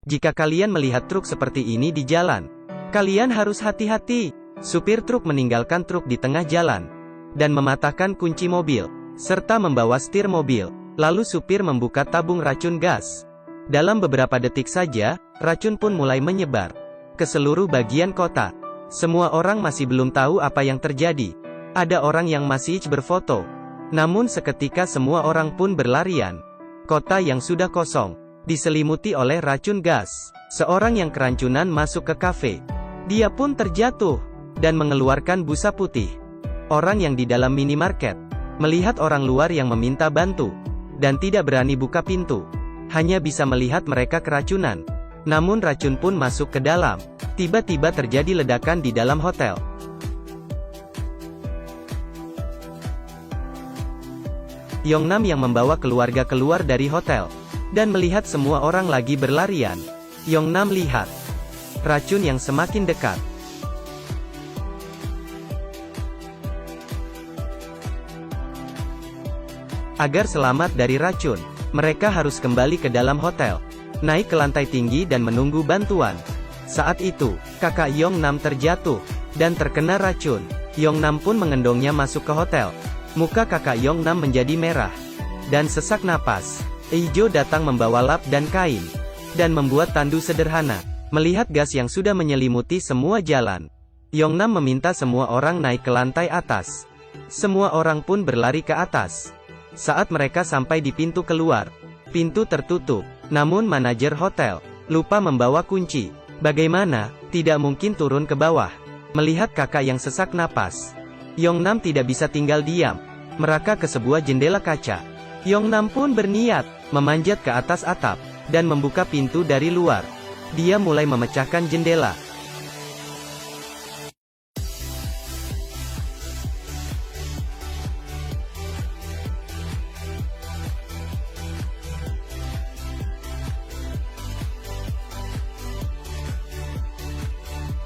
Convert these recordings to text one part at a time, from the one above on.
Jika kalian melihat truk seperti ini di jalan, kalian harus hati-hati. Supir truk meninggalkan truk di tengah jalan dan mematahkan kunci mobil, serta membawa setir mobil. Lalu supir membuka tabung racun gas. Dalam beberapa detik saja, racun pun mulai menyebar ke seluruh bagian kota. Semua orang masih belum tahu apa yang terjadi. Ada orang yang masih berfoto. Namun seketika semua orang pun berlarian. Kota yang sudah kosong diselimuti oleh racun gas. Seorang yang kerancunan masuk ke kafe. Dia pun terjatuh dan mengeluarkan busa putih. Orang yang di dalam minimarket melihat orang luar yang meminta bantu dan tidak berani buka pintu. Hanya bisa melihat mereka keracunan. Namun racun pun masuk ke dalam. Tiba-tiba terjadi ledakan di dalam hotel. Yongnam yang membawa keluarga keluar dari hotel dan melihat semua orang lagi berlarian. Yongnam lihat racun yang semakin dekat. Agar selamat dari racun, mereka harus kembali ke dalam hotel, naik ke lantai tinggi dan menunggu bantuan. Saat itu, kakak Yongnam terjatuh dan terkena racun. Yongnam pun mengendongnya masuk ke hotel. Muka kakak Yongnam menjadi merah dan sesak napas. Ijo datang membawa lap dan kain dan membuat tandu sederhana. Melihat gas yang sudah menyelimuti semua jalan, Yongnam meminta semua orang naik ke lantai atas. Semua orang pun berlari ke atas. Saat mereka sampai di pintu keluar, pintu tertutup. Namun manajer hotel lupa membawa kunci. Bagaimana? Tidak mungkin turun ke bawah. Melihat kakak yang sesak napas, Yongnam tidak bisa tinggal diam. Meraka ke sebuah jendela kaca. Yongnam pun berniat memanjat ke atas atap dan membuka pintu dari luar. Dia mulai memecahkan jendela.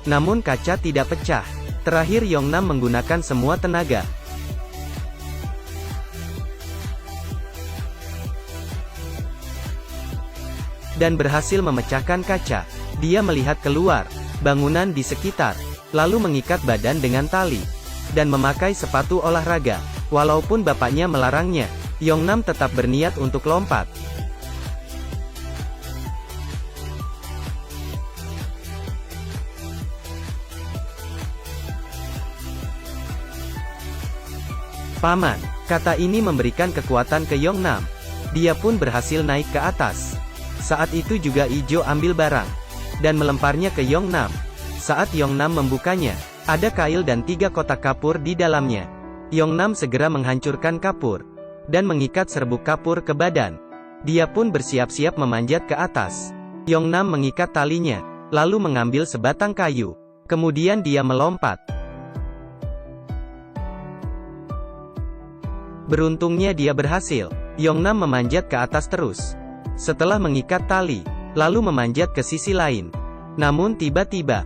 Namun kaca tidak pecah. Terakhir Yongnam menggunakan semua tenaga dan berhasil memecahkan kaca. Dia melihat keluar bangunan di sekitar, lalu mengikat badan dengan tali dan memakai sepatu olahraga. Walaupun bapaknya melarangnya, Yongnam tetap berniat untuk lompat. Paman, kata ini memberikan kekuatan ke Yongnam. Dia pun berhasil naik ke atas. Saat itu juga Ijo ambil barang dan melemparnya ke Yongnam. Saat Yongnam membukanya, ada kail dan 3 kotak kapur di dalamnya. Yongnam segera menghancurkan kapur dan mengikat serbuk kapur ke badan. Dia pun bersiap-siap memanjat ke atas. Yongnam mengikat talinya, lalu mengambil sebatang kayu. Kemudian dia melompat. Beruntungnya dia berhasil. Yongnam memanjat ke atas terus. Setelah mengikat tali, lalu memanjat ke sisi lain. Namun tiba-tiba,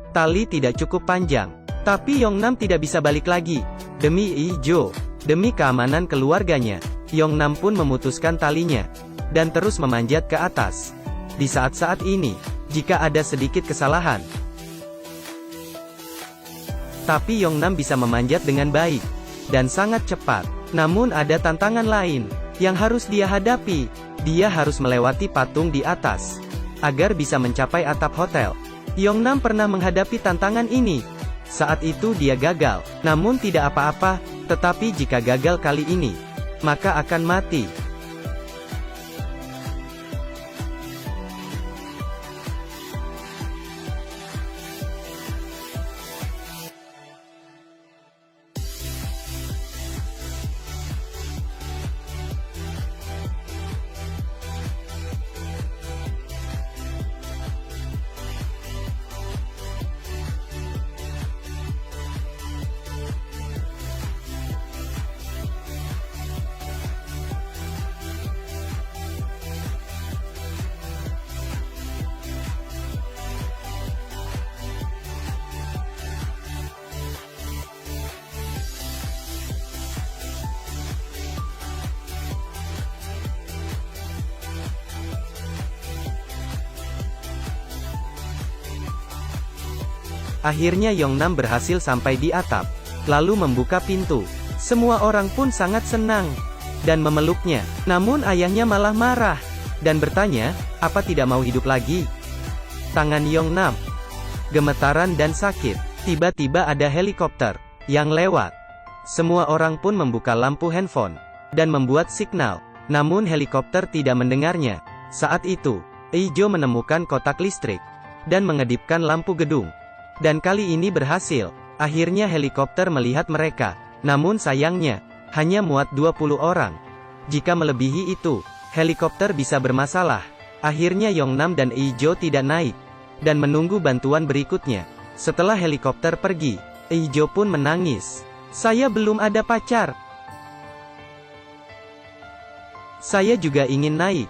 tali tidak cukup panjang. Tapi Yongnam tidak bisa balik lagi. Demi Ijo, demi keamanan keluarganya, Yongnam pun memutuskan talinya dan terus memanjat ke atas. Di saat-saat ini, jika ada sedikit kesalahan, tapi Yongnam bisa memanjat dengan baik dan sangat cepat. Namun ada tantangan lain yang harus dia hadapi. Dia harus melewati patung di atas agar bisa mencapai atap hotel. Yongnam pernah menghadapi tantangan ini. Saat itu dia gagal. Namun tidak apa-apa, tetapi jika gagal kali ini, maka akan mati. Akhirnya Yongnam berhasil sampai di atap, lalu membuka pintu. Semua orang pun sangat senang dan memeluknya. Namun ayahnya malah marah dan bertanya, apa tidak mau hidup lagi? Tangan Yongnam gemetaran dan sakit. Tiba-tiba ada helikopter yang lewat. Semua orang pun membuka lampu handphone dan membuat signal. Namun helikopter tidak mendengarnya. Saat itu, Ijo menemukan kotak listrik dan mengedipkan lampu gedung. Dan kali ini berhasil. Akhirnya helikopter melihat mereka. Namun sayangnya, hanya muat 20 orang. Jika melebihi itu, helikopter bisa bermasalah. Akhirnya Yongnam dan Ijo tidak naik dan menunggu bantuan berikutnya. Setelah helikopter pergi, Ijo pun menangis. Saya belum ada pacar. Saya juga ingin naik.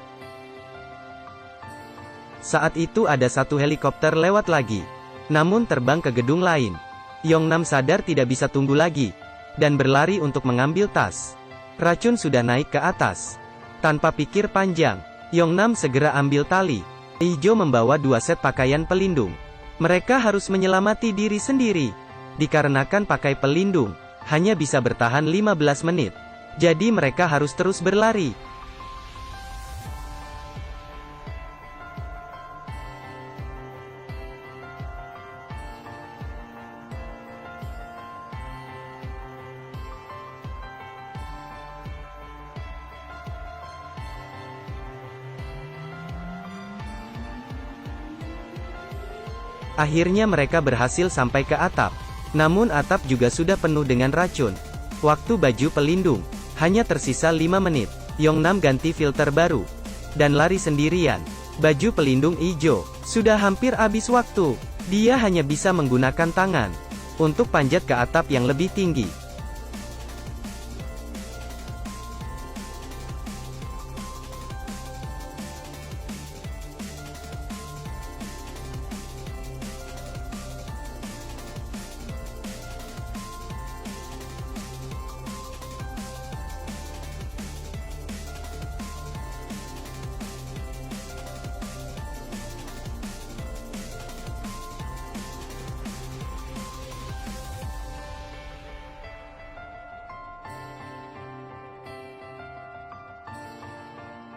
Saat itu ada satu helikopter lewat lagi, namun terbang ke gedung lain. Yongnam sadar tidak bisa tunggu lagi, dan berlari untuk mengambil tas. Racun sudah naik ke atas. Tanpa pikir panjang, Yongnam segera ambil tali. Ijo membawa 2 set pakaian pelindung. Mereka harus menyelamati diri sendiri. Dikarenakan pakai pelindung, hanya bisa bertahan 15 menit. Jadi mereka harus terus berlari. Akhirnya mereka berhasil sampai ke atap. Namun atap juga sudah penuh dengan racun. Waktu baju pelindung hanya tersisa 5 menit. Yongnam ganti filter baru dan lari sendirian. Baju pelindung Ijo sudah hampir habis waktu. Dia hanya bisa menggunakan tangan untuk panjat ke atap yang lebih tinggi.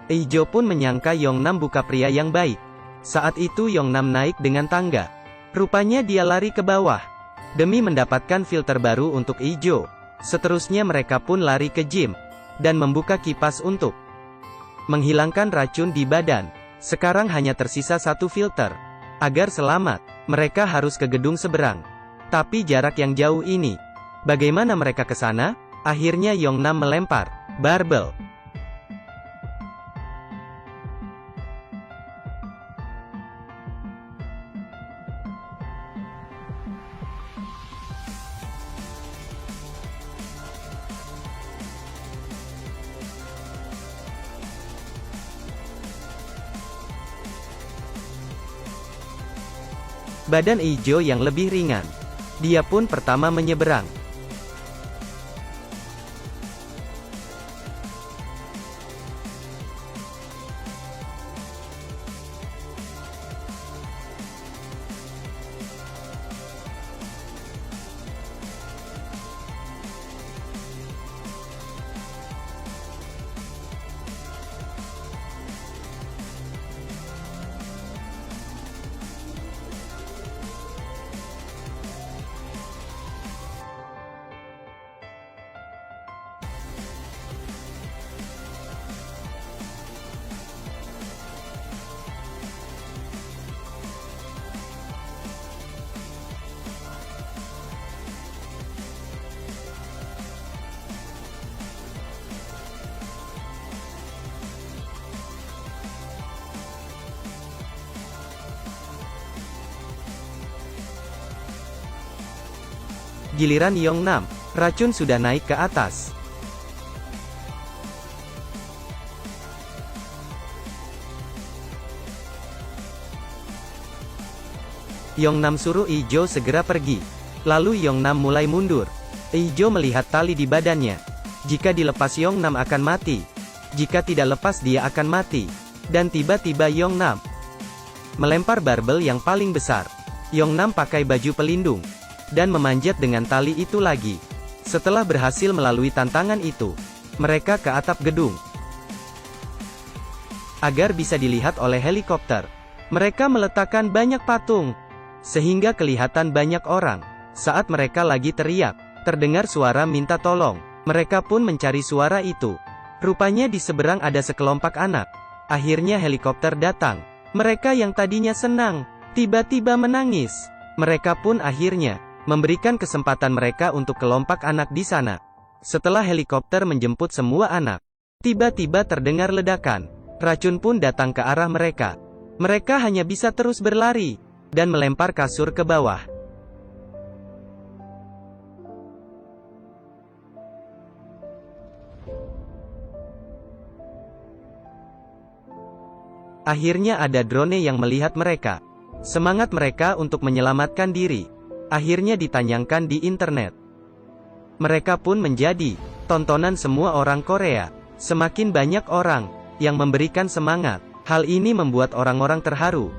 Ijo pun menyangka Yongnam bukan pria yang baik. Saat itu Yongnam naik dengan tangga. Rupanya dia lari ke bawah demi mendapatkan filter baru untuk Ijo. Seterusnya mereka pun lari ke gym dan membuka kipas untuk menghilangkan racun di badan. Sekarang hanya tersisa 1 filter. Agar selamat, mereka harus ke gedung seberang. Tapi jarak yang jauh ini, bagaimana mereka ke sana? Akhirnya Yongnam melempar barbel. Badan Ijo yang lebih ringan. Dia pun pertama menyeberang. Giliran Yongnam, racun sudah naik ke atas. Yongnam suruh Ijo segera pergi. Lalu Yongnam mulai mundur. Ijo melihat tali di badannya. Jika dilepas Yongnam akan mati. Jika tidak lepas dia akan mati. Dan tiba-tiba Yongnam melempar barbel yang paling besar. Yongnam pakai baju pelindung, dan memanjat dengan tali itu lagi. Setelah berhasil melalui tantangan itu, mereka ke atap gedung. Agar bisa dilihat oleh helikopter, mereka meletakkan banyak patung, sehingga kelihatan banyak orang. Saat mereka lagi teriak, terdengar suara minta tolong. Mereka pun mencari suara itu. Rupanya di seberang ada sekelompok anak. Akhirnya helikopter datang. Mereka yang tadinya senang, tiba-tiba menangis. Mereka pun akhirnya memberikan kesempatan mereka untuk kelompok anak di sana. Setelah helikopter menjemput semua anak, tiba-tiba terdengar ledakan. Racun pun datang ke arah mereka. Mereka hanya bisa terus berlari, dan melempar kasur ke bawah. Akhirnya ada drone yang melihat mereka. Semangat mereka untuk menyelamatkan diri akhirnya ditayangkan di internet. Mereka pun menjadi tontonan semua orang Korea. Semakin banyak orang yang memberikan semangat. Hal ini membuat orang-orang terharu.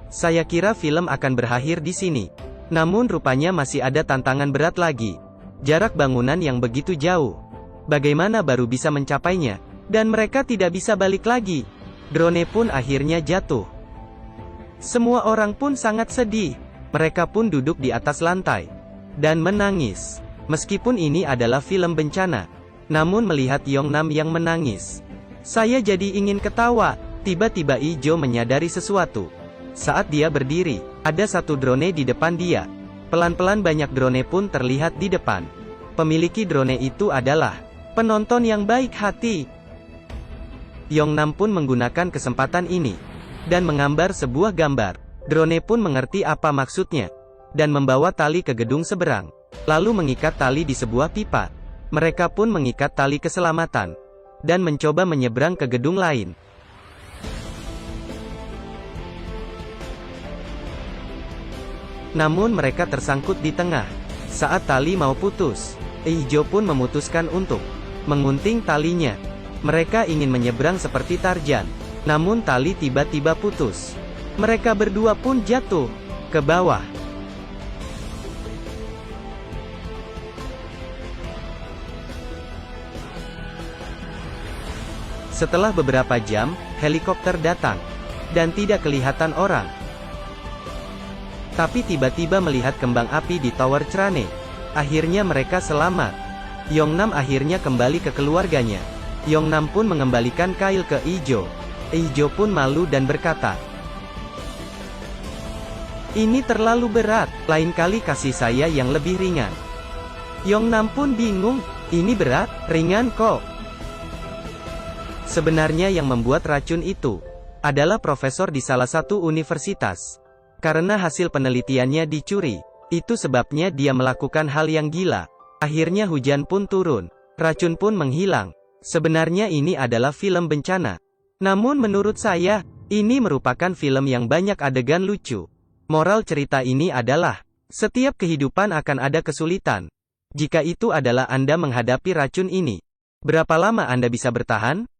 Saya kira film akan berakhir di sini. Namun rupanya masih ada tantangan berat lagi. Jarak bangunan yang begitu jauh. Bagaimana baru bisa mencapainya? Dan mereka tidak bisa balik lagi. Drone pun akhirnya jatuh. Semua orang pun sangat sedih. Mereka pun duduk di atas lantai dan menangis. Meskipun ini adalah film bencana, namun melihat Yongnam yang menangis, saya jadi ingin ketawa. Tiba-tiba Ijo menyadari sesuatu. Saat dia berdiri, ada satu drone di depan dia. Pelan-pelan banyak drone pun terlihat di depan. Pemiliki drone itu adalah penonton yang baik hati. Yongnam pun menggunakan kesempatan ini dan menggambar sebuah gambar. Drone pun mengerti apa maksudnya dan membawa tali ke gedung seberang, lalu mengikat tali di sebuah pipa. Mereka pun mengikat tali keselamatan dan mencoba menyeberang ke gedung lain. Namun mereka tersangkut di tengah. Saat tali mau putus, Ijo pun memutuskan untuk mengunting talinya. Mereka ingin menyeberang seperti Tarzan, namun tali tiba-tiba putus. Mereka berdua pun jatuh ke bawah. Setelah beberapa jam, helikopter datang dan tidak kelihatan orang. Tapi tiba-tiba melihat kembang api di Tower Crane. Akhirnya mereka selamat. Yongnam akhirnya kembali ke keluarganya. Yongnam pun mengembalikan kail ke Ijo. Ijo pun malu dan berkata, "Ini terlalu berat, lain kali kasih saya yang lebih ringan." Yongnam pun bingung, ini berat, ringan kok. Sebenarnya yang membuat racun itu adalah profesor di salah satu universitas. Karena hasil penelitiannya dicuri, itu sebabnya dia melakukan hal yang gila. Akhirnya hujan pun turun, racun pun menghilang. Sebenarnya ini adalah film bencana. Namun menurut saya, ini merupakan film yang banyak adegan lucu. Moral cerita ini adalah, setiap kehidupan akan ada kesulitan. Jika itu adalah Anda menghadapi racun ini, berapa lama Anda bisa bertahan?